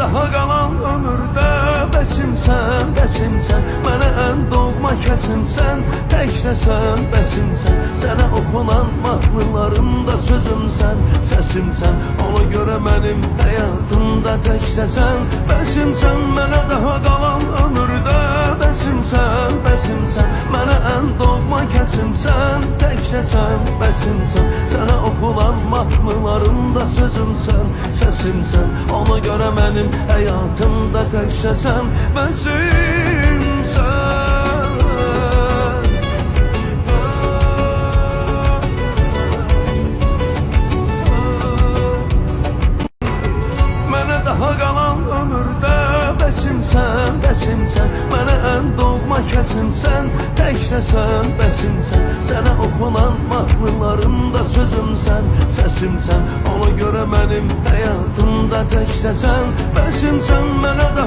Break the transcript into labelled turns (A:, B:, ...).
A: daha qalan ömürdə bəsimsən, bəsimsən. Mənə ən doğma kəsimsən, təkcə sən bəsimsən. Sənə oxunan mahnılarımda sözümsən, səsimsən. Ona görə mənim həyatımda təkcə sən bəsimsən. Mənə daha qalan ömürdə bəsimsən, bəsimsən. Mənə ən doğma kəsimsən, təkcə sən bəsimsən. Sənə oxunan mahnılarımda sözümsən, səsimsən. Ona görə mənim həyatımda təkcə sən bəsimsən. Mənə daha qalan ömürdə bəsimsən, bəsimsən. Mənə ən doğma kəsimsən, təkcə sən bəsimsən. Sənə oxunan mahnılarımda sözümsən, səsimsən. Ona görə mənim həyatımda təkcə sən bəsimsən. Mənə daha